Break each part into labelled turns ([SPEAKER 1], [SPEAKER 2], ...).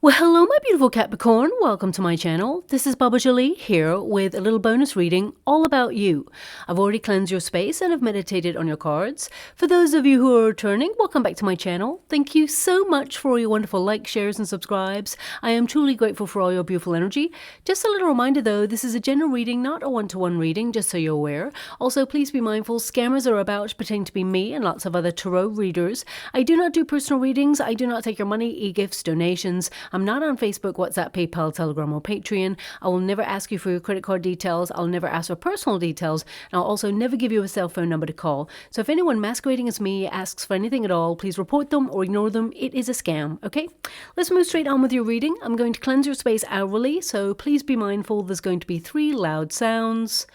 [SPEAKER 1] Well, hello, my beautiful Capricorn. Welcome to my channel. This is Baba Jolie here with a little bonus reading all about you. I've already cleansed your space and have meditated on your cards. For those of you who are returning, welcome back to my channel. Thank you so much for all your wonderful likes, shares, and subscribes. I am truly grateful for all your beautiful energy. Just a little reminder though, this is a general reading, not a one-to-one reading, just so you're aware. Also, please be mindful, scammers are about pretending to be me and lots of other tarot readers. I do not do personal readings. I do not take your money, e-gifts, donations. I'm not on Facebook, WhatsApp, PayPal, Telegram, or Patreon. I will never ask you for your credit card details. I'll never ask for personal details. And I'll also never give you a cell phone number to call. So if anyone masquerading as me asks for anything at all, please report them or ignore them. It is a scam, okay? Let's move straight on with your reading. I'm going to cleanse your space hourly, so please be mindful there's going to be 3 loud sounds.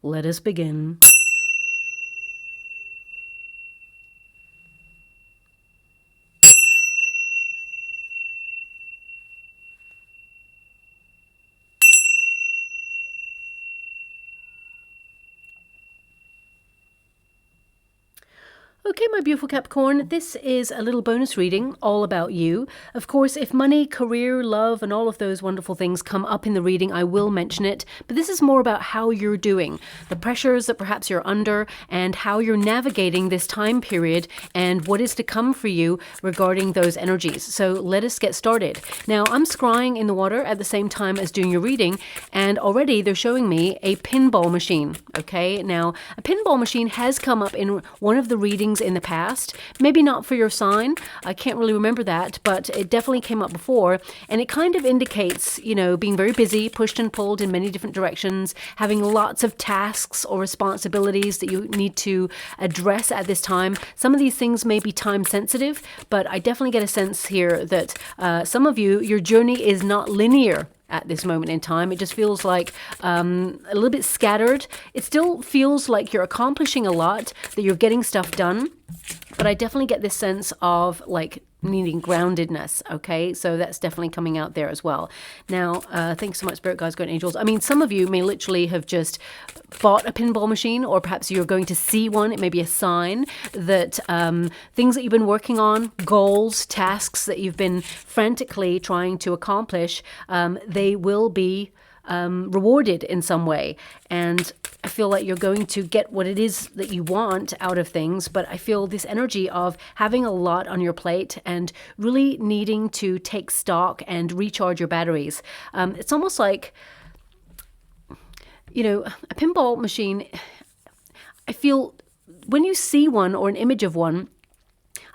[SPEAKER 1] Let us begin. Okay, my beautiful Capricorn, this is a little bonus reading all about you. Of course, if money, career, love, and all of those wonderful things come up in the reading, I will mention it. But this is more about how you're doing, the pressures that perhaps you're under, and how you're navigating this time period and what is to come for you regarding those energies. So let us get started. Now, I'm scrying in the water at the same time as doing your reading, and already they're showing me a pinball machine. Okay, now a pinball machine has come up in one of the readings in the past, maybe not for your sign. I can't really remember that, but it definitely came up before, and it kind of indicates, you know, being very busy, pushed and pulled in many different directions, having lots of tasks or responsibilities that you need to address at this time. Some of these things may be time sensitive, but I definitely get a sense here that some of you, your journey is not linear at this moment in time. It just feels like a little bit scattered. It still feels like you're accomplishing a lot, that you're getting stuff done, but I definitely get this sense of like needing groundedness. Okay, so that's definitely coming out there as well. Now, thanks so much, Spirit Guides, Guardian Angels. I mean, some of you may literally have just bought a pinball machine, or perhaps you're going to see one. It may be a sign that things that you've been working on, goals, tasks that you've been frantically trying to accomplish, they will be rewarded in some way. And I feel like you're going to get what it is that you want out of things, but I feel this energy of having a lot on your plate and really needing to take stock and recharge your batteries. It's almost like, you know, a pinball machine, I feel when you see one or an image of one,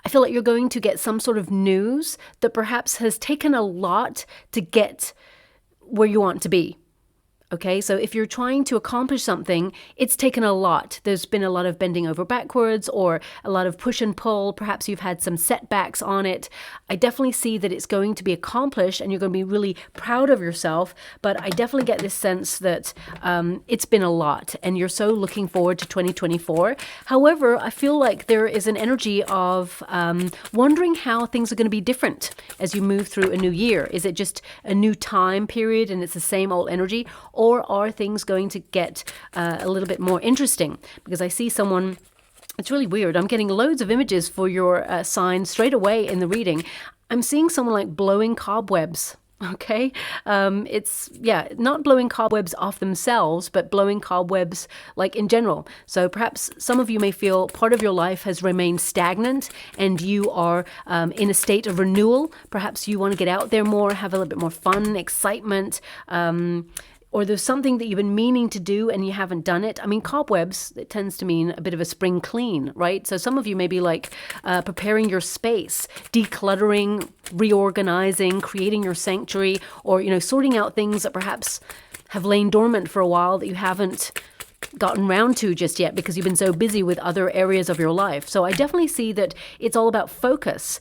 [SPEAKER 1] I feel like you're going to get some sort of news that perhaps has taken a lot to get where you want to be. Okay, so if you're trying to accomplish something, it's taken a lot. There's been a lot of bending over backwards or a lot of push and pull. Perhaps you've had some setbacks on it. I definitely see that it's going to be accomplished and you're going to be really proud of yourself. But I definitely get this sense that it's been a lot and you're so looking forward to 2024. However, I feel like there is an energy of wondering how things are going to be different as you move through a new year. Is it just a new time period and it's the same old energy? Or are things going to get a little bit more interesting? Because I see someone, it's really weird. I'm getting loads of images for your sign straight away in the reading. I'm seeing someone like blowing cobwebs. Okay, it's, yeah, not blowing cobwebs off themselves, but blowing cobwebs like in general. So perhaps some of you may feel part of your life has remained stagnant and you are in a state of renewal. Perhaps you want to get out there more, have a little bit more fun, excitement, or there's something that you've been meaning to do and you haven't done it. I mean, cobwebs, it tends to mean a bit of a spring clean, right? So some of you may be like preparing your space, decluttering, reorganizing, creating your sanctuary, or, you know, sorting out things that perhaps have lain dormant for a while that you haven't gotten round to just yet because you've been so busy with other areas of your life. So I definitely see that it's all about focus.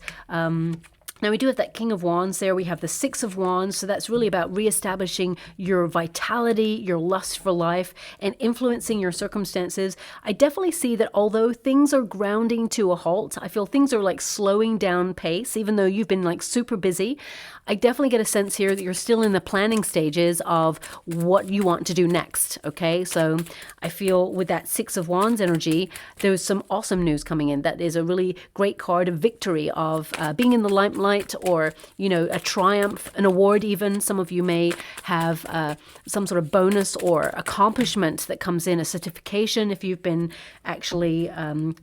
[SPEAKER 1] Now we do have that King of Wands there. We have the Six of Wands. So that's really about reestablishing your vitality, your lust for life, and influencing your circumstances. I definitely see that although things are grounding to a halt, I feel things are like slowing down pace, even though you've been like super busy. I definitely get a sense here that you're still in the planning stages of what you want to do next, okay? So I feel with that Six of Wands energy, there's some awesome news coming in. That is a really great card of victory, of being in the limelight, spotlight or, you know, a triumph, an award even. Some of you may have some sort of bonus or accomplishment that comes in, a certification if you've been actually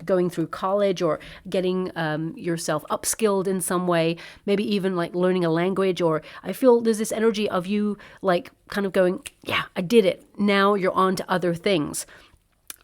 [SPEAKER 1] going through college or getting yourself upskilled in some way, maybe even like learning a language. Or I feel there's this energy of you like kind of going, yeah, I did it. Now you're on to other things.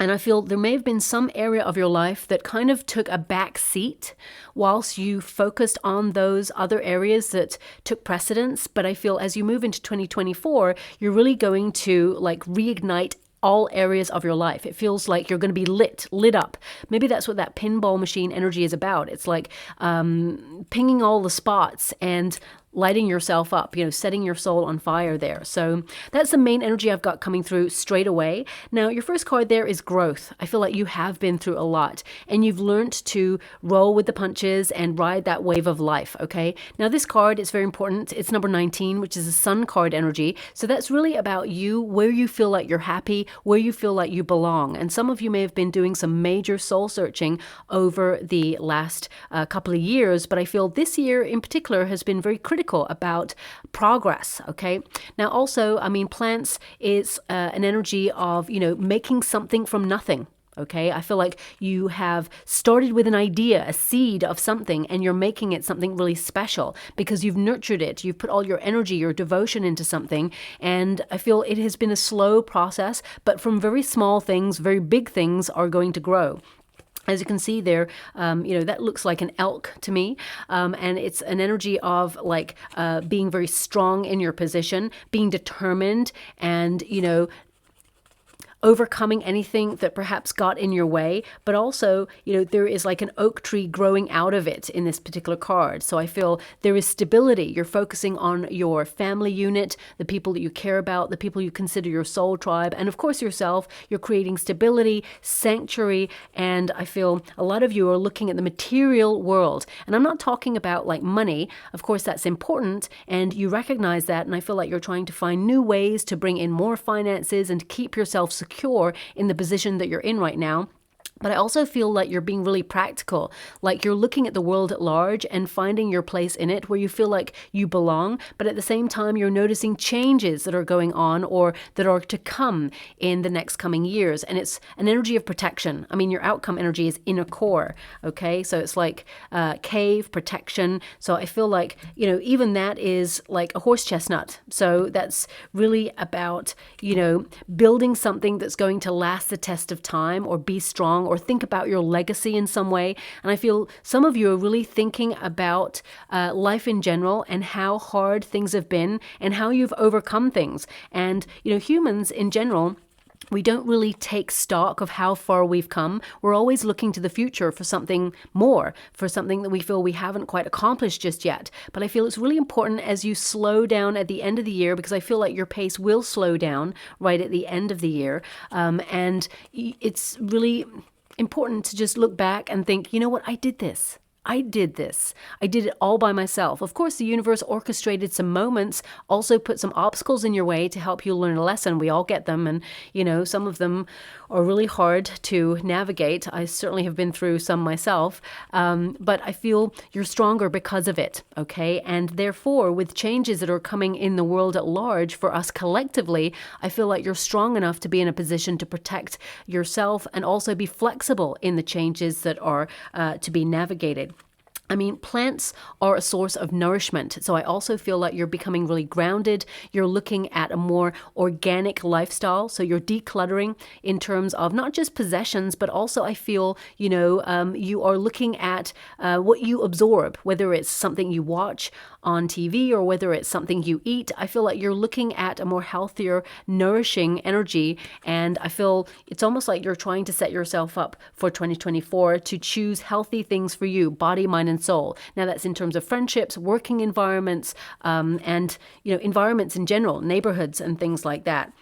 [SPEAKER 1] And I feel there may have been some area of your life that kind of took a back seat whilst you focused on those other areas that took precedence. But I feel as you move into 2024, you're really going to like reignite all areas of your life. It feels like you're going to be lit up. Maybe that's what that pinball machine energy is about. It's like pinging all the spots and lighting yourself up, you know, setting your soul on fire there. So that's the main energy I've got coming through straight away. Now, your first card there is growth. I feel like you have been through a lot and you've learned to roll with the punches and ride that wave of life, okay? Now, this card is very important. It's number 19, which is a sun card energy. So that's really about you, where you feel like you're happy, where you feel like you belong. And some of you may have been doing some major soul searching over the last couple of years, but I feel this year in particular has been very critical about progress, okay? Now also, I mean, plants is an energy of, you know, making something from nothing. Okay, I feel like you have started with an idea, a seed of something, and you're making it something really special because you've nurtured it. You've put all your energy, your devotion into something. And I feel it has been a slow process, but from very small things, very big things are going to grow. As you can see there, you know, that looks like an elk to me. And it's an energy of like being very strong in your position, being determined and, you know, overcoming anything that perhaps got in your way, but also, you know, there is like an oak tree growing out of it in this particular card. So I feel there is stability. You're focusing on your family unit, the people that you care about, the people you consider your soul tribe, and of course yourself. You're creating stability, sanctuary, and I feel a lot of you are looking at the material world. And I'm not talking about like money. Of course, that's important, and you recognize that, and I feel like you're trying to find new ways to bring in more finances and keep yourself secure in the position that you're in right now. But I also feel like you're being really practical, like you're looking at the world at large and finding your place in it where you feel like you belong. But at the same time, you're noticing changes that are going on or that are to come in the next coming years. And it's an energy of protection. I mean, your outcome energy is inner core. Okay, so it's like cave protection. So I feel like, you know, even that is like a horse chestnut. So that's really about, you know, building something that's going to last the test of time or be strong, or think about your legacy in some way. And I feel some of you are really thinking about life in general and how hard things have been and how you've overcome things. And, you know, humans in general, we don't really take stock of how far we've come. We're always looking to the future for something more, for something that we feel we haven't quite accomplished just yet. But I feel it's really important as you slow down at the end of the year, because I feel like your pace will slow down right at the end of the year. And it's really important to just look back and think, you know what, I did this. I did this. I did it all by myself. Of course, the universe orchestrated some moments, also put some obstacles in your way to help you learn a lesson. We all get them. And, you know, some of them are really hard to navigate. I certainly have been through some myself. But I feel you're stronger because of it. Okay. And therefore, with changes that are coming in the world at large for us collectively, I feel like you're strong enough to be in a position to protect yourself and also be flexible in the changes that are to be navigated. I mean, plants are a source of nourishment. So I also feel like you're becoming really grounded. You're looking at a more organic lifestyle. So you're decluttering in terms of not just possessions, but also I feel, you know, you are looking at what you absorb, whether it's something you watch on TV or whether it's something you eat. I feel like you're looking at a more healthier, nourishing energy. And I feel it's almost like you're trying to set yourself up for 2024 to choose healthy things for you, body, mind, and soul. Now that's in terms of friendships, working environments, and, you know, environments in general, neighborhoods and things like that.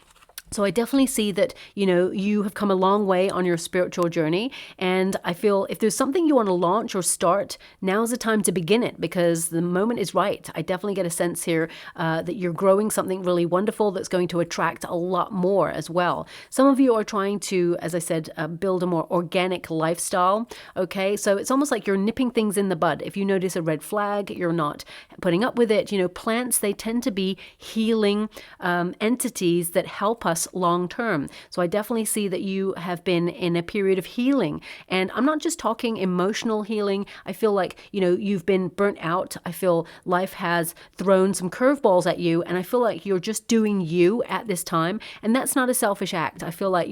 [SPEAKER 1] So I definitely see that, you have come a long way on your spiritual journey. And I feel if there's something you want to launch or start, now's the time to begin it because the moment is right. I definitely get a sense here that you're growing something really wonderful that's going to attract a lot more as well. Some of you are trying to, as I said, build a more organic lifestyle. Okay, so it's almost like you're nipping things in the bud. If you notice a red flag, you're not putting up with it. Plants, they tend to be healing entities that help us long term. So I definitely see that you have been in a period of healing. And I'm not just talking emotional healing. I feel like, you've been burnt out. I feel life has thrown some curveballs at you. And I feel like you're just doing you at this time. And that's not a selfish act. I feel like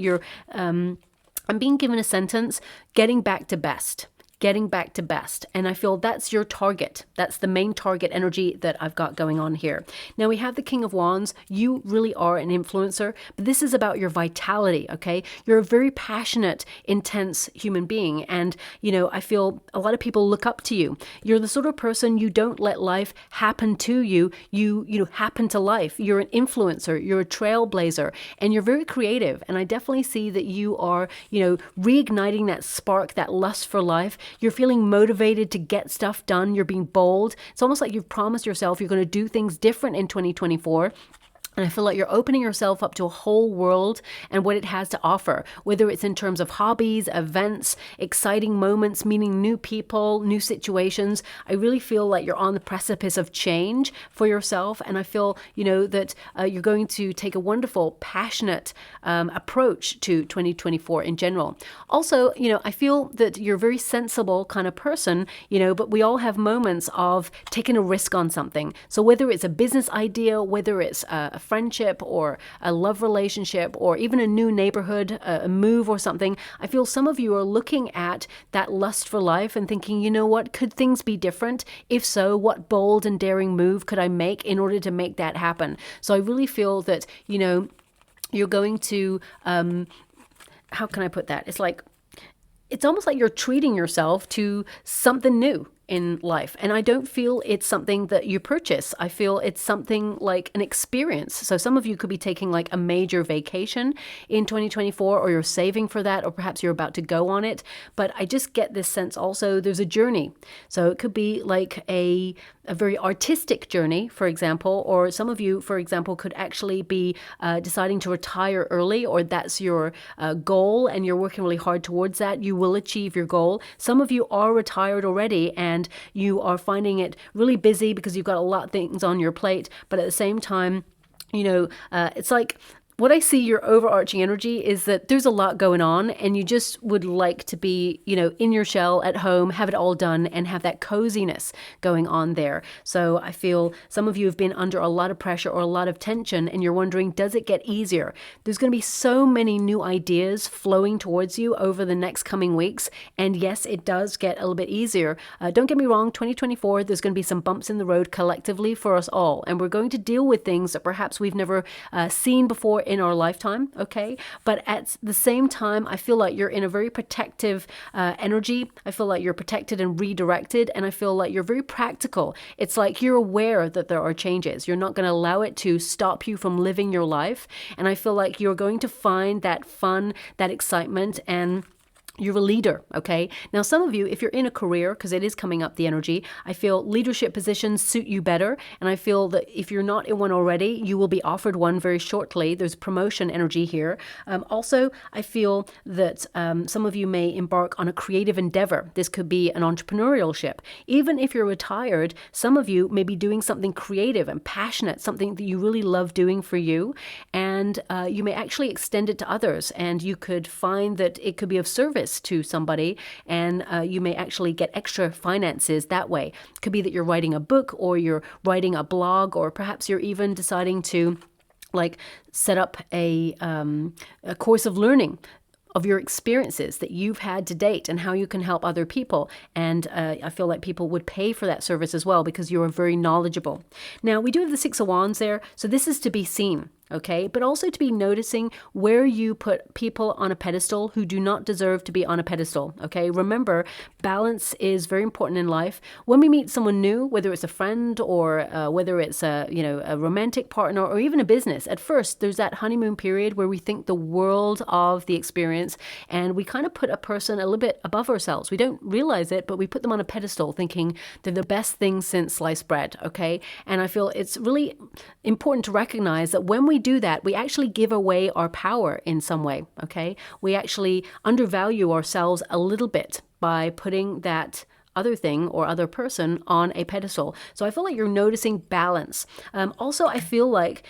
[SPEAKER 1] I'm being given a sentence, getting back to best. Getting back to best. And I feel that's your target. That's the main target energy that I've got going on here. Now we have the King of Wands. You really are an influencer, but this is about your vitality, okay? You're a very passionate, intense human being. And, I feel a lot of people look up to you. You're the sort of person, you don't let life happen to you. You happen to life. You're an influencer. You're a trailblazer. And you're very creative. And I definitely see that you are, reigniting that spark, that lust for life. You're feeling motivated to get stuff done. You're being bold. It's almost like you've promised yourself you're going to do things different in 2024. And I feel like you're opening yourself up to a whole world and what it has to offer, whether it's in terms of hobbies, events, exciting moments, meeting new people, new situations. I really feel like you're on the precipice of change for yourself. And I feel, that you're going to take a wonderful, passionate approach to 2024 in general. Also, I feel that you're a very sensible kind of person, but we all have moments of taking a risk on something. So whether it's a business idea, whether it's a friendship or a love relationship or even a new neighborhood, a move or something, I feel some of you are looking at that lust for life and thinking, what, could things be different? If so, what bold and daring move could I make in order to make that happen? So I really feel that, you're going to, how can I put that? It's almost like you're treating yourself to something new in life. And I don't feel it's something that you purchase. I feel it's something like an experience. So some of you could be taking like a major vacation in 2024, or you're saving for that, or perhaps you're about to go on it. But I just get this sense also there's a journey. So it could be like a very artistic journey, for example, or some of you, for example, could actually be deciding to retire early, or that's your goal and you're working really hard towards that. You will achieve your goal. Some of you are retired already and you are finding it really busy because you've got a lot of things on your plate, but at the same time, it's like what I see your overarching energy is that there's a lot going on and you just would like to be, in your shell at home, have it all done and have that coziness going on there. So I feel some of you have been under a lot of pressure or a lot of tension and you're wondering, does it get easier? There's going to be so many new ideas flowing towards you over the next coming weeks. And yes, it does get a little bit easier. Don't get me wrong, 2024, there's going to be some bumps in the road collectively for us all. And we're going to deal with things that perhaps we've never seen before in our lifetime, okay? But at the same time, I feel like you're in a very protective energy. I feel like you're protected and redirected, and I feel like you're very practical. It's like you're aware that there are changes. You're not going to allow it to stop you from living your life, and I feel like you're going to find that fun, that excitement, and you're a leader, okay? Now, some of you, if you're in a career, because it is coming up the energy, I feel leadership positions suit you better. And I feel that if you're not in one already, you will be offered one very shortly. There's promotion energy here. Also, I feel that some of you may embark on a creative endeavor. This could be an entrepreneurship. Even if you're retired, some of you may be doing something creative and passionate, something that you really love doing for you. And you may actually extend it to others. And you could find that it could be of service to somebody, and you may actually get extra finances that way. It could be that you're writing a book, or you're writing a blog, or perhaps you're even deciding to set up a course of learning of your experiences that you've had to date and how you can help other people. And I feel like people would pay for that service as well because you are very knowledgeable. Now, we do have the Six of Wands there. So this is to be seen. okay? But also to be noticing where you put people on a pedestal who do not deserve to be on a pedestal, okay? Remember, balance is very important in life. When we meet someone new, whether it's a friend or whether it's a romantic partner or even a business, at first there's that honeymoon period where we think the world of the experience, and we kind of put a person a little bit above ourselves. We don't realize it, but we put them on a pedestal thinking they're the best thing since sliced bread, okay? And I feel it's really important to recognize that when we do that, we actually give away our power in some way, okay? We actually undervalue ourselves a little bit by putting that other thing or other person on a pedestal. So I feel like you're noticing balance. Also, I feel like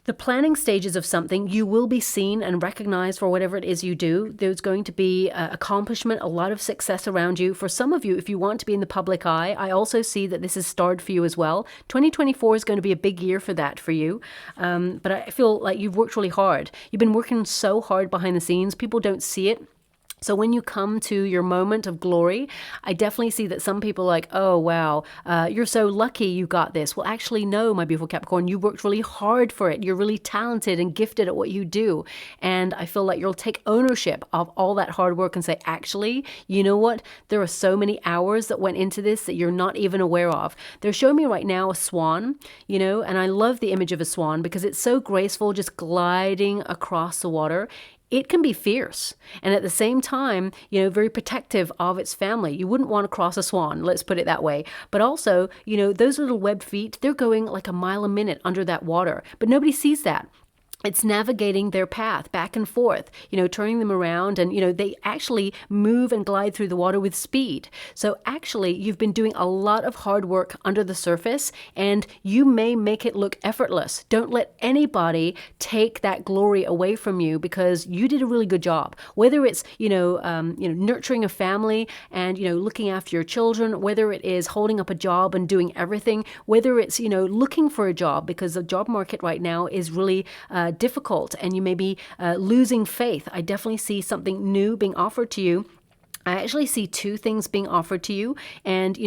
[SPEAKER 1] the planning stages of something, you will be seen and recognized for whatever it is you do. There's going to be accomplishment, a lot of success around you. For some of you, if you want to be in the public eye, I also see that this is starred for you as well. 2024 is going to be a big year for that for you. But I feel like you've worked really hard. You've been working so hard behind the scenes. People don't see it. So when you come to your moment of glory, I definitely see that some people are like, oh, wow, you're so lucky you got this. Well, actually, no, my beautiful Capricorn, you worked really hard for it. You're really talented and gifted at what you do. And I feel like you'll take ownership of all that hard work and say, actually, you know what? There are so many hours that went into this that you're not even aware of. They're showing me right now a swan, and I love the image of a swan because it's so graceful, just gliding across the water. It can be fierce and at the same time, very protective of its family. You wouldn't want to cross a swan, let's put it that way. But also, those little webbed feet, they're going like a mile a minute under that water, but nobody sees that. It's navigating their path back and forth, turning them around, and, they actually move and glide through the water with speed. So actually, you've been doing a lot of hard work under the surface, and you may make it look effortless. Don't let anybody take that glory away from you because you did a really good job. Whether it's, nurturing a family and, looking after your children, whether it is holding up a job and doing everything, whether it's, looking for a job because the job market right now is really difficult and you may be losing faith. I definitely see something new being offered to you. I actually see two things being offered to you, and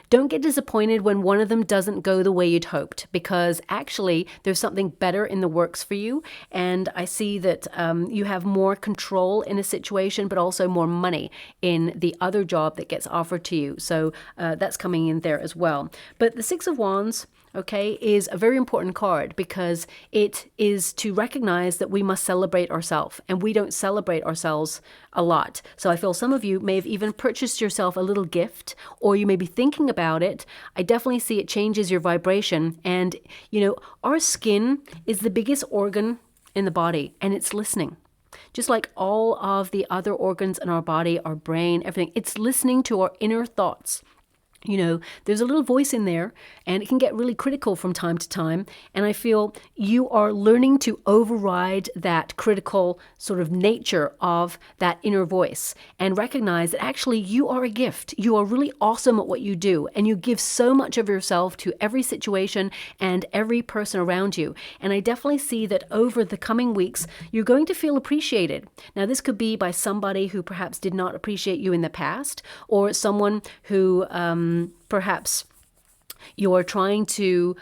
[SPEAKER 1] don't get disappointed when one of them doesn't go the way you'd hoped, because actually there's something better in the works for you. And I see that you have more control in a situation, but also more money in the other job that gets offered to you. So that's coming in there as well. But the Six of Wands, okay, is a very important card because it is to recognize that we must celebrate ourselves, and we don't celebrate ourselves a lot. So I feel some of you may have even purchased yourself a little gift, or you may be thinking about it. I definitely see it changes your vibration. And, our skin is the biggest organ in the body, and it's listening. Just like all of the other organs in our body, our brain, everything, it's listening to our inner thoughts. There's a little voice in there, and it can get really critical from time to time. And I feel you are learning to override that critical sort of nature of that inner voice and recognize that actually you are a gift. You are really awesome at what you do, and you give so much of yourself to every situation and every person around you. And I definitely see that over the coming weeks, you're going to feel appreciated. Now, this could be by somebody who perhaps did not appreciate you in the past, or someone who perhaps you're trying to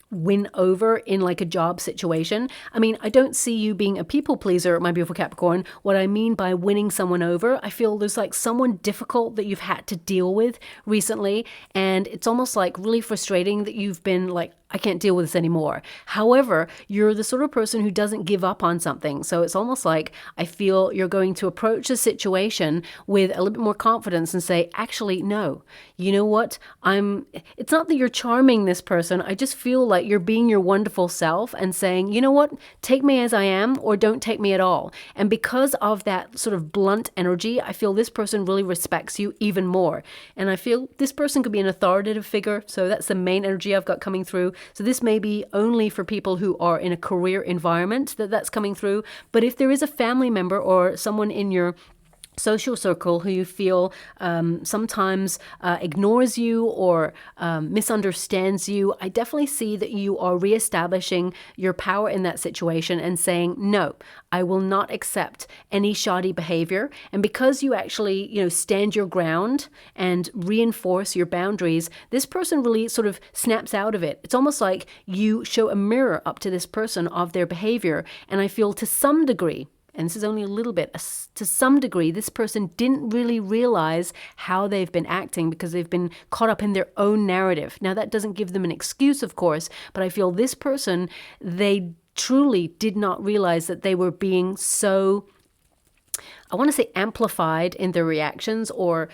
[SPEAKER 1] win over in like a job situation. I mean, I don't see you being a people pleaser, my beautiful Capricorn. What I mean by winning someone over, I feel there's like someone difficult that you've had to deal with recently, and it's almost like really frustrating that you've been like, I can't deal with this anymore. However, you're the sort of person who doesn't give up on something. So it's almost like I feel you're going to approach the situation with a little bit more confidence and say, actually, no, you know what? It's not that you're charming this person. I just feel like you're being your wonderful self and saying, you know what? Take me as I am, or don't take me at all. And because of that sort of blunt energy, I feel this person really respects you even more. And I feel this person could be an authoritative figure. So that's the main energy I've got coming through. So this may be only for people who are in a career environment that's coming through. But if there is a family member or someone in your social circle who you feel sometimes ignores you or misunderstands you, I definitely see that you are reestablishing your power in that situation and saying, no, I will not accept any shoddy behavior. And because you actually, stand your ground and reinforce your boundaries, this person really sort of snaps out of it. It's almost like you show a mirror up to this person of their behavior. And I feel to some degree, and this is only a little bit, to some degree, this person didn't really realize how they've been acting because they've been caught up in their own narrative. Now, that doesn't give them an excuse, of course, but I feel this person, they truly did not realize that they were being so, I want to say, amplified in their reactions, or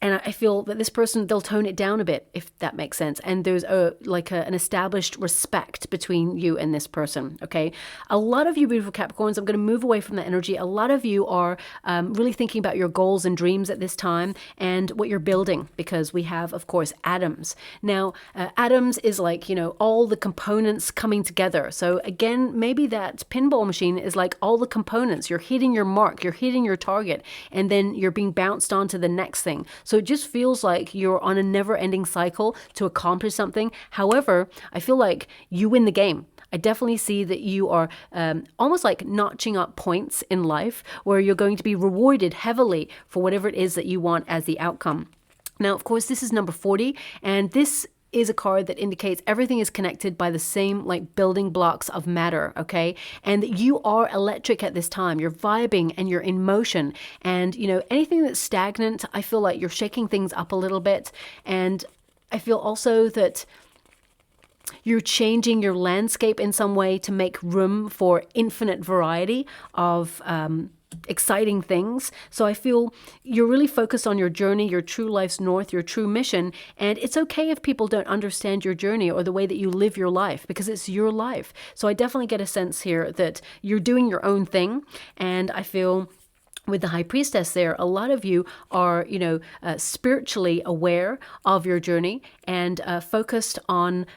[SPEAKER 1] and I feel that this person, they'll tone it down a bit, if that makes sense. And there's an established respect between you and this person, okay? A lot of you beautiful Capricorns, I'm going to move away from that energy. A lot of you are really thinking about your goals and dreams at this time and what you're building, because we have, of course, atoms. Now, atoms is like, all the components coming together. So again, maybe that pinball machine is like all the components. You're hitting your mark, you're hitting your target, and then you're being bounced on to the next thing. So it just feels like you're on a never-ending cycle to accomplish something. However, I feel like you win the game. I definitely see that you are almost like notching up points in life where you're going to be rewarded heavily for whatever it is that you want as the outcome. Now, of course, this is number 40, and this is a card that indicates everything is connected by the same building blocks of matter, okay? And that you are electric at this time. You're vibing and you're in motion. And, anything that's stagnant, I feel like you're shaking things up a little bit. And I feel also that you're changing your landscape in some way to make room for infinite variety of exciting things. So I feel you're really focused on your journey, your true life's north, your true mission. And it's okay if people don't understand your journey or the way that you live your life, because it's your life. So I definitely get a sense here that you're doing your own thing. And I feel with the High Priestess there, a lot of you are, spiritually aware of your journey and focused on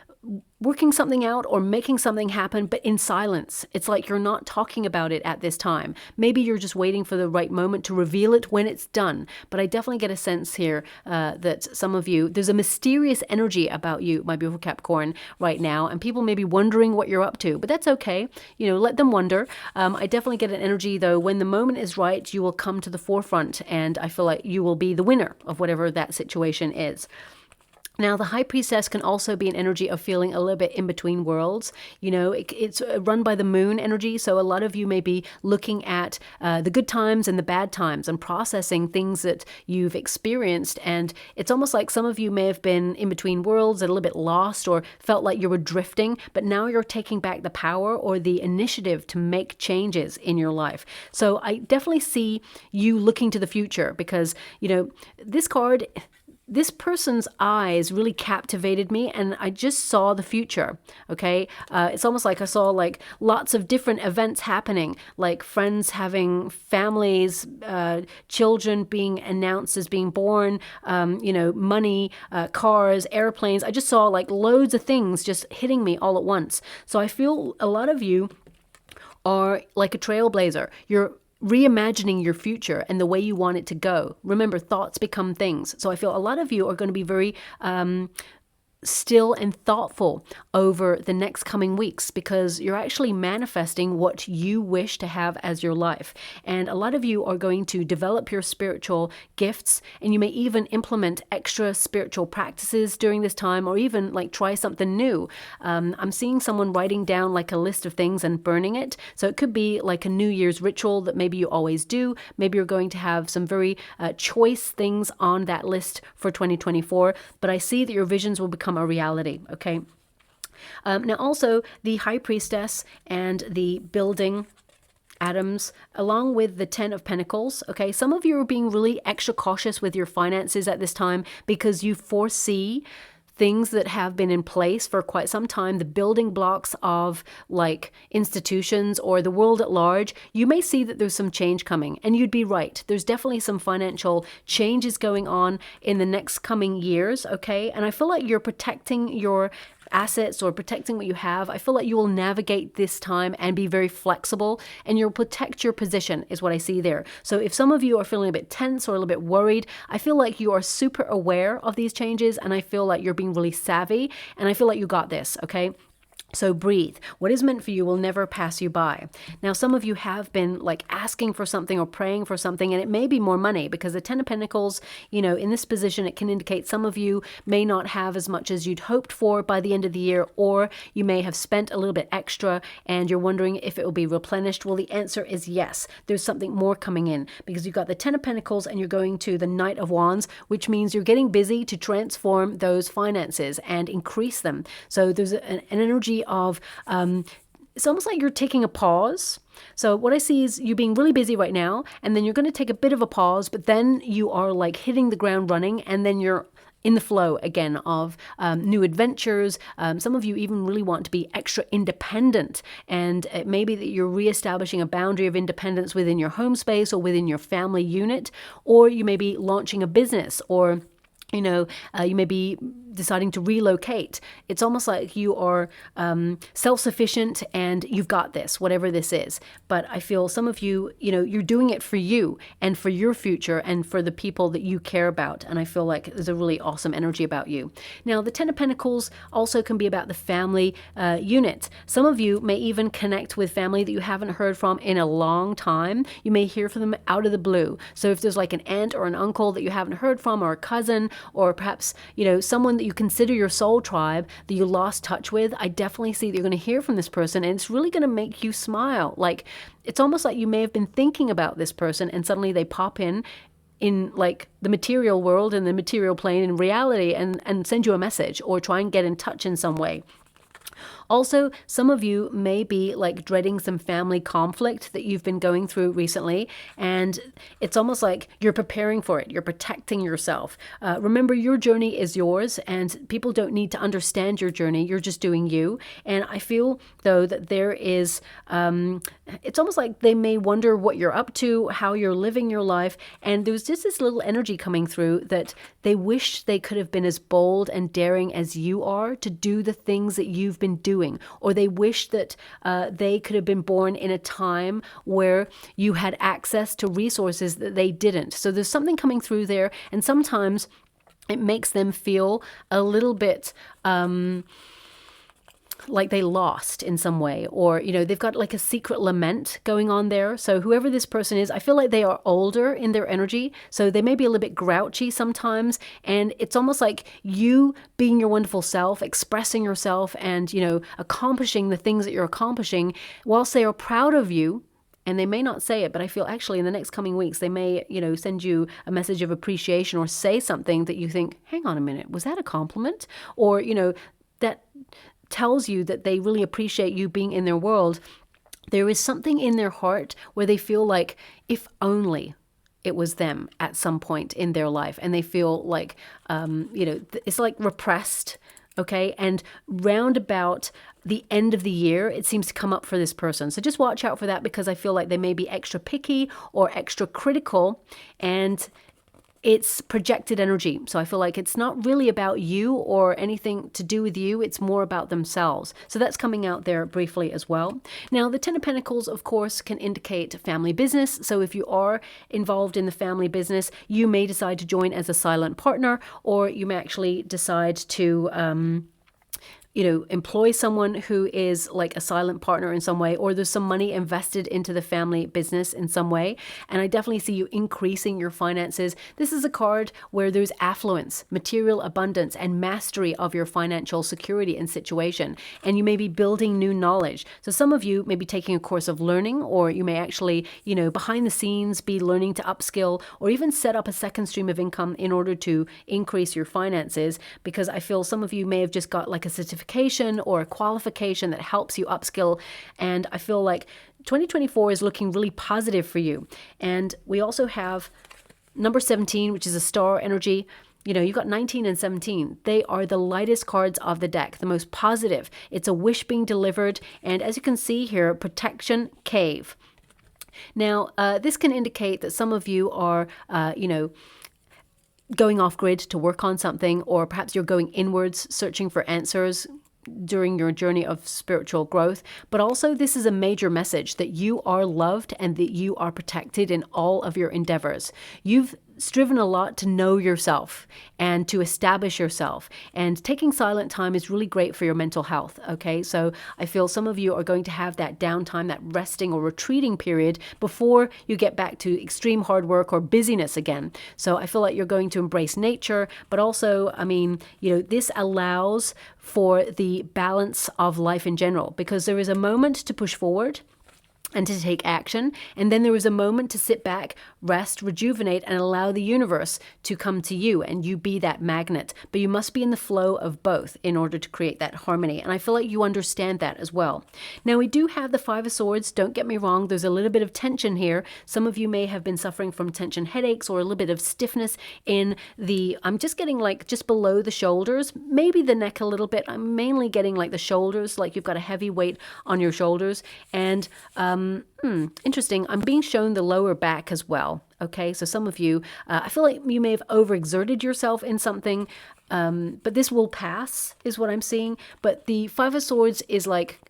[SPEAKER 1] working something out or making something happen, but in silence. It's like you're not talking about it at this time. Maybe you're just waiting for the right moment to reveal it when it's done. But I definitely get a sense here that some of you, there's a mysterious energy about you, my beautiful Capricorn, right now. And people may be wondering what you're up to, but that's okay. Let them wonder. I definitely get an energy, though, when the moment is right, you will come to the forefront. And I feel like you will be the winner of whatever that situation is. Now, the High Priestess can also be an energy of feeling a little bit in between worlds. It's run by the moon energy. So a lot of you may be looking at the good times and the bad times and processing things that you've experienced. And it's almost like some of you may have been in between worlds, a little bit lost, or felt like you were drifting. But now you're taking back the power or the initiative to make changes in your life. So I definitely see you looking to the future because, this card, this person's eyes really captivated me, and I just saw the future, okay? It's almost like I saw lots of different events happening, like friends having families, children being announced as being born, money, cars, airplanes. I just saw loads of things just hitting me all at once. So I feel a lot of you are like a trailblazer. You're reimagining your future and the way you want it to go. Remember, thoughts become things. So I feel a lot of you are going to be very still and thoughtful over the next coming weeks because you're actually manifesting what you wish to have as your life. And a lot of you are going to develop your spiritual gifts, and you may even implement extra spiritual practices during this time, or even try something new. I'm seeing someone writing down a list of things and burning it. So it could be a New Year's ritual that maybe you always do. Maybe you're going to have some very choice things on that list for 2024, but I see that your visions will become a reality, okay? Now also the High Priestess and the building atoms, along with the 10 of Pentacles, okay? Some of you are being really extra cautious with your finances at this time because you foresee things that have been in place for quite some time, the building blocks of institutions or the world at large. You may see that there's some change coming, and you'd be right. There's definitely some financial changes going on in the next coming years, okay? And I feel like you're protecting your assets or protecting what you have. I feel like you will navigate this time and be very flexible, and you'll protect your position is what I see there. So if some of you are feeling a bit tense or a little bit worried, I feel like you are super aware of these changes, and I feel like you're being really savvy, and I feel like you got this, okay? So breathe. What is meant for you will never pass you by. Now, some of you have been like asking for something or praying for something, and it may be more money, because the Ten of Pentacles, you know, in this position, it can indicate some of you may not have as much as you'd hoped for by the end of the year, or you may have spent a little bit extra and you're wondering if it will be replenished. Well, the answer is yes. There's something more coming in, because you've got the Ten of Pentacles and you're going to the Knight of Wands, which means you're getting busy to transform those finances and increase them. So there's an energy of it's almost like you're taking a pause. So what I see is you being really busy right now, and then you're going to take a bit of a pause, but then you are like hitting the ground running, and then you're in the flow again of new adventures. Some of you even really want to be extra independent, and it may be that you're reestablishing a boundary of independence within your home space or within your family unit, or you may be launching a business, or you know, you may be deciding to relocate. It's almost like you are self-sufficient and you've got this, whatever this is. But I feel some of you, you know, you're doing it for you and for your future and for the people that you care about. And I feel like there's a really awesome energy about you. Now, the Ten of Pentacles also can be about the family unit. Some of you may even connect with family that you haven't heard from in a long time. You may hear from them out of the blue. So if there's like an aunt or an uncle that you haven't heard from, or a cousin, or perhaps, you know, someone that you consider your soul tribe that you lost touch with, I definitely see that you're going to hear from this person, and it's really going to make you smile. Like, it's almost like you may have been thinking about this person and suddenly they pop in like the material world and the material plane in reality, and send you a message or try and get in touch in some way. Also, some of you may be like dreading some family conflict that you've been going through recently, and it's almost like you're preparing for it. You're protecting yourself. Remember, your journey is yours, and people don't need to understand your journey. You're just doing you. And I feel, though, that there is, it's almost like they may wonder what you're up to, how you're living your life, and there's just this little energy coming through that they wish they could have been as bold and daring as you are to do the things that you've been doing, or they wish that they could have been born in a time where you had access to resources that they didn't. So there's something coming through there, and sometimes it makes them feel a little bit like they lost in some way, or, you know, they've got like a secret lament going on there. So whoever this person is, I feel like they are older in their energy, so they may be a little bit grouchy sometimes, and it's almost like you being your wonderful self, expressing yourself, and, you know, accomplishing the things that you're accomplishing, whilst they are proud of you. And they may not say it, but I feel actually in the next coming weeks, they may, you know, send you a message of appreciation or say something that you think, hang on a minute, was that a compliment? Or, you know, that tells you that they really appreciate you being in their world. There is something in their heart where they feel like if only it was them at some point in their life, and they feel like, you know, it's like repressed. Okay. And round about the end of the year, it seems to come up for this person. So just watch out for that, because I feel like they may be extra picky or extra critical, and it's projected energy. So I feel like it's not really about you or anything to do with you. It's more about themselves. So that's coming out there briefly as well. Now, the Ten of Pentacles, of course, can indicate family business. So if you are involved in the family business, you may decide to join as a silent partner, or you may actually decide to you know, employ someone who is like a silent partner in some way, or there's some money invested into the family business in some way. And I definitely see you increasing your finances. This is a card where there's affluence, material abundance, and mastery of your financial security and situation. And you may be building new knowledge. So some of you may be taking a course of learning, or you may actually, you know, behind the scenes be learning to upskill, or even set up a second stream of income in order to increase your finances, because I feel some of you may have just got like a certificate or a qualification that helps you upskill. And I feel like 2024 is looking really positive for you. And we also have number 17, which is a star energy. You know, you've got 19 and 17. They are the lightest cards of the deck, the most positive. It's a wish being delivered. And as you can see here, protection, cave. Now, this can indicate that some of you are, you know, going off grid to work on something, or perhaps you're going inwards, searching for answers, during your journey of spiritual growth. But also, this is a major message that you are loved and that you are protected in all of your endeavors. You've striven a lot to know yourself and to establish yourself. And taking silent time is really great for your mental health, okay? So I feel some of you are going to have that downtime, that resting or retreating period before you get back to extreme hard work or busyness again. So I feel like you're going to embrace nature, but also, I mean, this allows for the balance of life in general, because there is a moment to push forward and to take action. And then there is a moment to sit back, rest, rejuvenate, and allow the universe to come to you and you be that magnet. But you must be in the flow of both in order to create that harmony. And I feel like you understand that as well. Now, we do have the Five of Swords. Don't get me wrong. There's a little bit of tension here. Some of you may have been suffering from tension headaches or a little bit of stiffness in the, I'm just getting like just below the shoulders, maybe the neck a little bit. I'm mainly getting like the shoulders, like you've got a heavy weight on your shoulders. And, interesting. I'm being shown the lower back as well. Okay, so some of you, I feel like you may have overexerted yourself in something, but this will pass, is what I'm seeing. But the Five of Swords is like,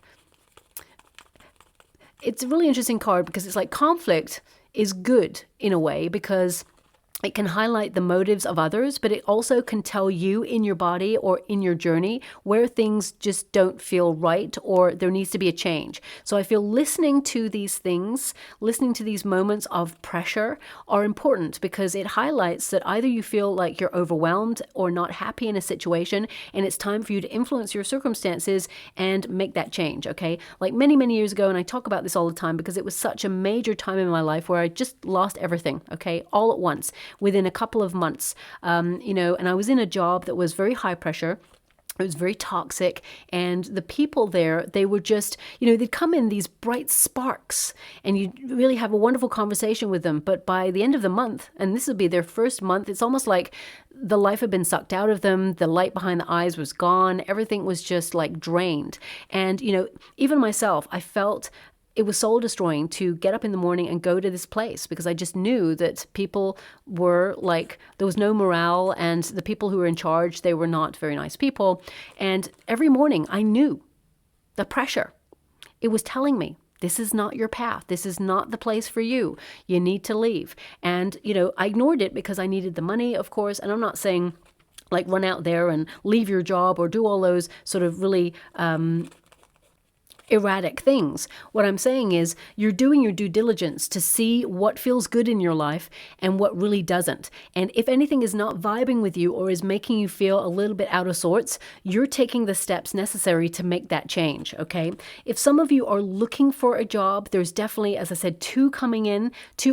[SPEAKER 1] it's a really interesting card because it's like conflict is good in a way because it can highlight the motives of others, but it also can tell you in your body or in your journey where things just don't feel right or there needs to be a change. So I feel listening to these things, listening to these moments of pressure are important because it highlights that either you feel like you're overwhelmed or not happy in a situation and it's time for you to influence your circumstances and make that change, okay? Like many, many years ago, and I talk about this all the time because it was such a major time in my life where I just lost everything, okay, all at once. Within a couple of months, and I was in a job that was very high pressure. It was very toxic, and the people there, they were just, they'd come in these bright sparks, and you'd really have a wonderful conversation with them. But by the end of the month, and this would be their first month, it's almost like the life had been sucked out of them. The light behind the eyes was gone. Everything was just like drained. And, even myself, I felt it was soul destroying to get up in the morning and go to this place because I just knew that people were like, there was no morale and the people who were in charge, they were not very nice people. And every morning I knew the pressure. It was telling me, this is not your path. This is not the place for you. You need to leave. And, I ignored it because I needed the money, of course. And I'm not saying like run out there and leave your job or do all those sort of really, erratic things. What I'm saying is you're doing your due diligence to see what feels good in your life and what really doesn't. And if anything is not vibing with you or is making you feel a little bit out of sorts, you're taking the steps necessary to make that change, okay? If some of you are looking for a job, there's definitely, as I said, two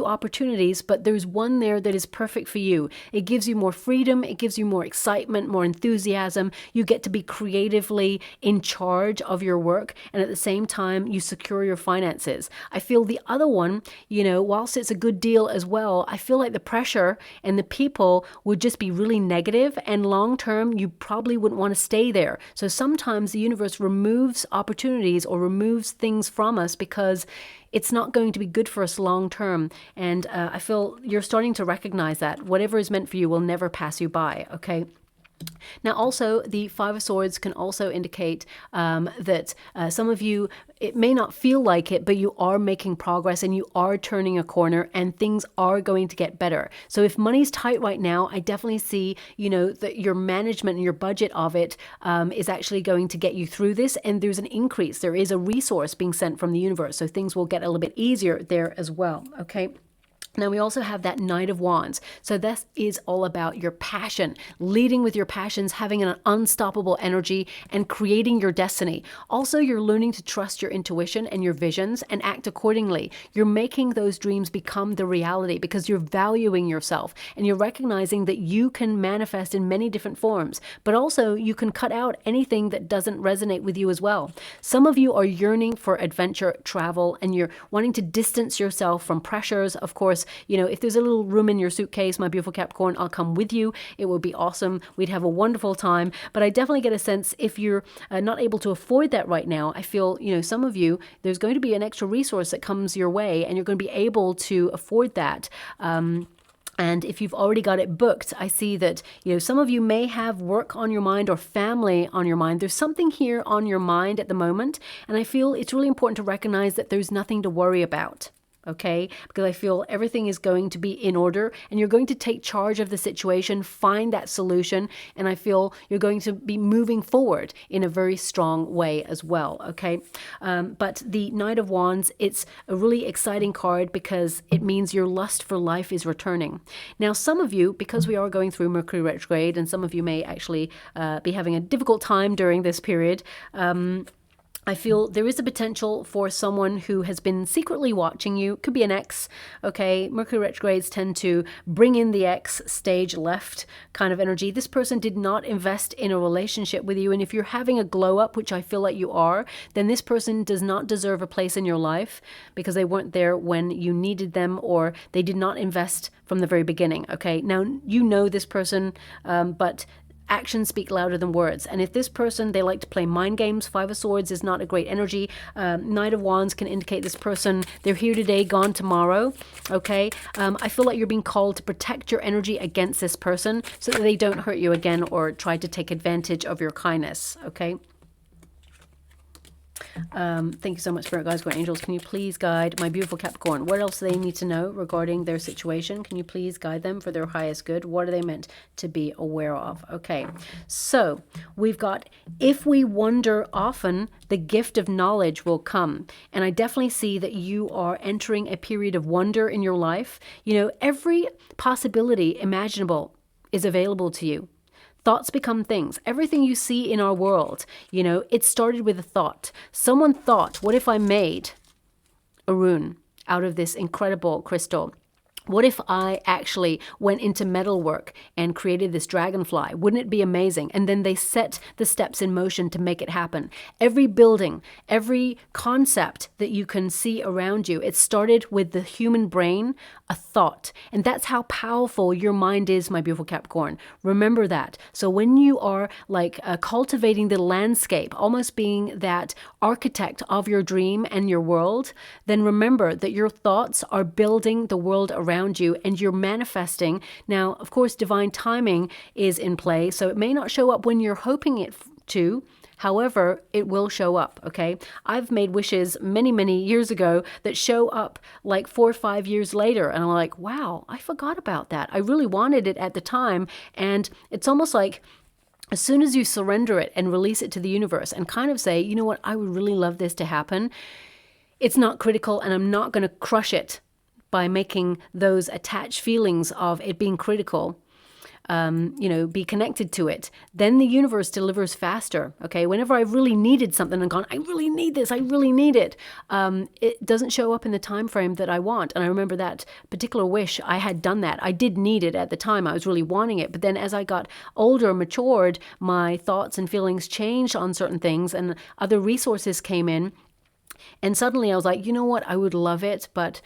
[SPEAKER 1] opportunities, but there's one there that is perfect for you. It gives you more freedom, it gives you more excitement, more enthusiasm. You get to be creatively in charge of your work, and at the same time, you secure your finances. I feel the other one, whilst it's a good deal as well, I feel like the pressure and the people would just be really negative, and long term, you probably wouldn't want to stay there. So sometimes the universe removes opportunities or removes things from us because it's not going to be good for us long term. And I feel you're starting to recognize that whatever is meant for you will never pass you by, okay? Now, also, the Five of Swords can also indicate that some of you, it may not feel like it, but you are making progress and you are turning a corner and things are going to get better. So if money's tight right now, I definitely see, that your management and your budget of it is actually going to get you through this. And there's an increase. There is a resource being sent from the universe. So things will get a little bit easier there as well. Okay. Now, we also have that Knight of Wands. So this is all about your passion, leading with your passions, having an unstoppable energy and creating your destiny. Also, you're learning to trust your intuition and your visions and act accordingly. You're making those dreams become the reality because you're valuing yourself and you're recognizing that you can manifest in many different forms, but also you can cut out anything that doesn't resonate with you as well. Some of you are yearning for adventure, travel, and you're wanting to distance yourself from pressures, of course. If there's a little room in your suitcase, my beautiful Capricorn, I'll come with you. It would be awesome. We'd have a wonderful time. But I definitely get a sense if you're not able to afford that right now, I feel, some of you, there's going to be an extra resource that comes your way and you're going to be able to afford that. And if you've already got it booked, I see that, some of you may have work on your mind or family on your mind. There's something here on your mind at the moment. And I feel it's really important to recognize that there's nothing to worry about. Okay, because I feel everything is going to be in order and you're going to take charge of the situation, find that solution, and I feel you're going to be moving forward in a very strong way as well. Okay, but the Knight of Wands, it's a really exciting card because it means your lust for life is returning. Now, some of you, because we are going through Mercury retrograde, and some of you may actually be having a difficult time during this period, I feel there is a potential for someone who has been secretly watching you. Could be an ex, okay? Mercury retrogrades tend to bring in the ex, stage left kind of energy. This person did not invest in a relationship with you. And if you're having a glow up, which I feel like you are, then this person does not deserve a place in your life because they weren't there when you needed them, or they did not invest from the very beginning, okay? Now, you know this person, but actions speak louder than words. And if this person, they like to play mind games, Five of Swords is not a great energy. Knight of Wands can indicate this person, they're here today, gone tomorrow. Okay. I feel like you're being called to protect your energy against this person so that they don't hurt you again or try to take advantage of your kindness. Okay. Thank you so much, Spirit Guides, Guardian Angels. Can you please guide my beautiful Capricorn? What else do they need to know regarding their situation? Can you please guide them for their highest good? What are they meant to be aware of? Okay, so we've got, if we wonder often, the gift of knowledge will come. And I definitely see that you are entering a period of wonder in your life. Every possibility imaginable is available to you. Thoughts become things. Everything you see in our world, it started with a thought. Someone thought, what if I made a rune out of this incredible crystal? What if I actually went into metalwork and created this dragonfly? Wouldn't it be amazing? And then they set the steps in motion to make it happen. Every building, every concept that you can see around you, it started with the human brain, a thought. And that's how powerful your mind is, my beautiful Capricorn. Remember that. So when you are cultivating the landscape, almost being that architect of your dream and your world, then remember that your thoughts are building the world around you and you're manifesting. Now, of course, divine timing is in play, so it may not show up when you're hoping it to. However, it will show up, okay? I've made wishes many, many years ago that show up like 4 or 5 years later. And I'm like, wow, I forgot about that. I really wanted it at the time. And it's almost like as soon as you surrender it and release it to the universe and kind of say, you know what, I would really love this to happen. It's not critical and I'm not going to crush it by making those attached feelings of it being critical, be connected to it. Then the universe delivers faster, okay? Whenever I really needed something and gone, I really need this, I really need it, it doesn't show up in the time frame that I want. And I remember that particular wish, I had done that. I did need it at the time. I was really wanting it. But then as I got older, matured, my thoughts and feelings changed on certain things and other resources came in. And suddenly I was like, you know what? I would love it, but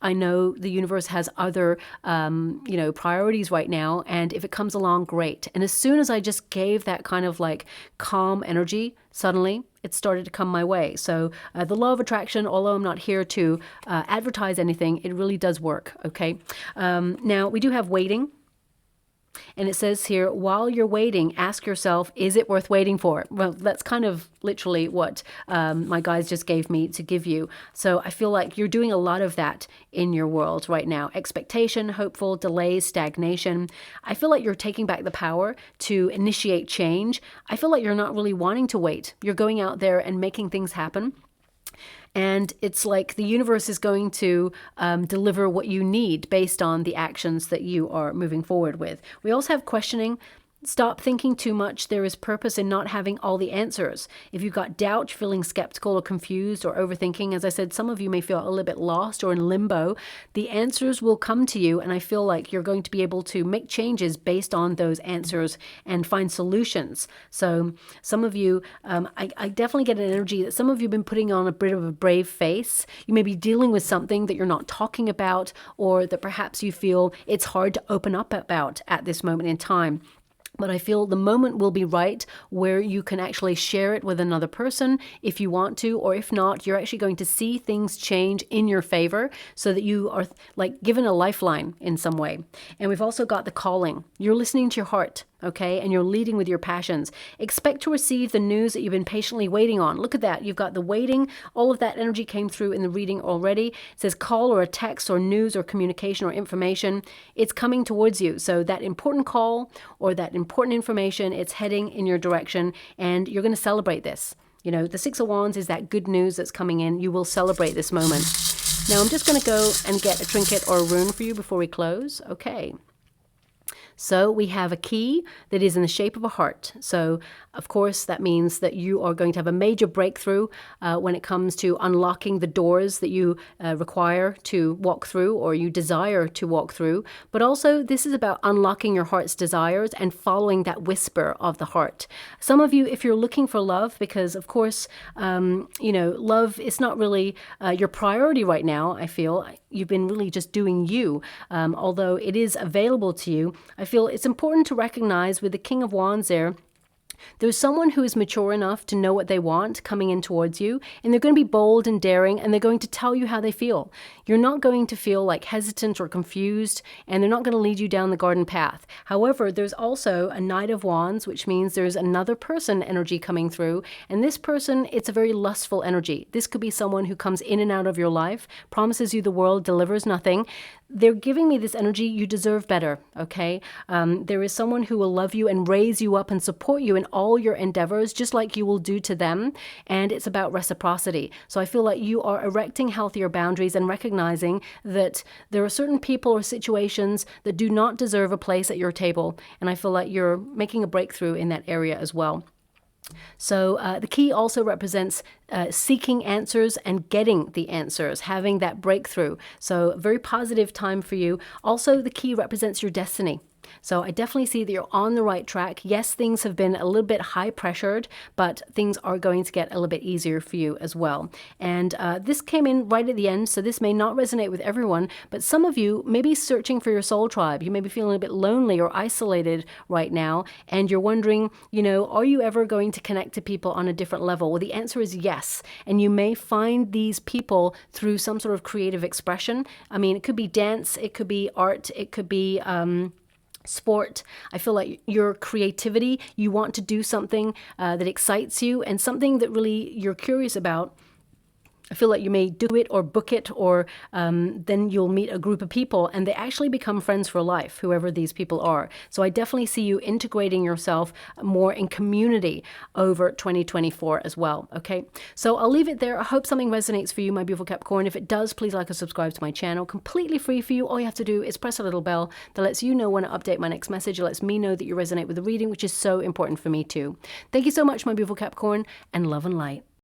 [SPEAKER 1] I know the universe has other, priorities right now. And if it comes along, great. And as soon as I just gave that kind of like calm energy, suddenly it started to come my way. So the law of attraction, although I'm not here to advertise anything, it really does work. Okay. Now we do have waiting. And it says here, while you're waiting, ask yourself, is it worth waiting for? Well, that's kind of literally what my guides just gave me to give you. So I feel like you're doing a lot of that in your world right now. Expectation, hopeful, delays, stagnation. I feel like you're taking back the power to initiate change. I feel like you're not really wanting to wait. You're going out there and making things happen. And it's like the universe is going to deliver what you need based on the actions that you are moving forward with. We also have questioning. Stop thinking too much. There is purpose in not having all the answers. If you've got doubt, feeling skeptical or confused or overthinking, as I said, some of you may feel a little bit lost or in limbo. The answers will come to you, and I feel like you're going to be able to make changes based on those answers and find solutions. So some of you, I definitely get an energy that some of you have been putting on a bit of a brave face. You may be dealing with something that you're not talking about, or that perhaps you feel it's hard to open up about at this moment in time. But I feel the moment will be right where you can actually share it with another person if you want to, or if not, you're actually going to see things change in your favor so that you are like given a lifeline in some way. And we've also got the calling. You're listening to your heart, okay? And you're leading with your passions. Expect to receive the news that you've been patiently waiting on. Look at that. You've got the waiting. All of that energy came through in the reading already. It says call or a text or news or communication or information. It's coming towards you. So that important call or that important information, it's heading in your direction, and you're going to celebrate this. You know, the Six of Wands is that good news that's coming in. You will celebrate this moment. Now I'm just going to go and get a trinket or a rune for you before we close. Okay. So we have a key that is in the shape of a heart. So of course that means that you are going to have a major breakthrough when it comes to unlocking the doors that you require to walk through or you desire to walk through. But also this is about unlocking your heart's desires and following that whisper of the heart. Some of you, if you're looking for love, because of course, you know, love is not really your priority right now, I feel. You've been really just doing you, although it is available to you. I feel it's important to recognize with the King of Wands there's someone who is mature enough to know what they want coming in towards you, and they're going to be bold and daring, and they're going to tell you how they feel. You're not going to feel like hesitant or confused, and they're not going to lead you down the garden path. However, there's also a Knight of Wands, which means there's another person energy coming through, and this person, it's a very lustful energy. This could be someone who comes in and out of your life, promises you the world, delivers nothing. They're giving me this energy, you deserve better, okay? There is someone who will love you and raise you up and support you in all your endeavors, just like you will do to them, and it's about reciprocity. So I feel like you are erecting healthier boundaries and recognizing that there are certain people or situations that do not deserve a place at your table, and I feel like you're making a breakthrough in that area as well. So the key also represents seeking answers and getting the answers, having that breakthrough. So very positive time for you. Also, the key represents your destiny. So I definitely see that you're on the right track. Yes, things have been a little bit high pressured, but things are going to get a little bit easier for you as well. And this came in right at the end, so this may not resonate with everyone, but some of you may be searching for your soul tribe. You may be feeling a bit lonely or isolated right now, and you're wondering, you know, are you ever going to connect to people on a different level? Well, the answer is yes, and you may find these people through some sort of creative expression. I mean, it could be dance, it could be art, it could be sport. I feel like your creativity, you want to do something that excites you and something that really you're curious about. I feel like you may do it or book it, or then you'll meet a group of people and they actually become friends for life, whoever these people are. So I definitely see you integrating yourself more in community over 2024 as well. Okay, so I'll leave it there. I hope something resonates for you, my beautiful Capricorn. If it does, please like and subscribe to my channel. Completely free for you. All you have to do is press a little bell that lets you know when I update my next message. It lets me know that you resonate with the reading, which is so important for me too. Thank you so much, my beautiful Capricorn, and love and light.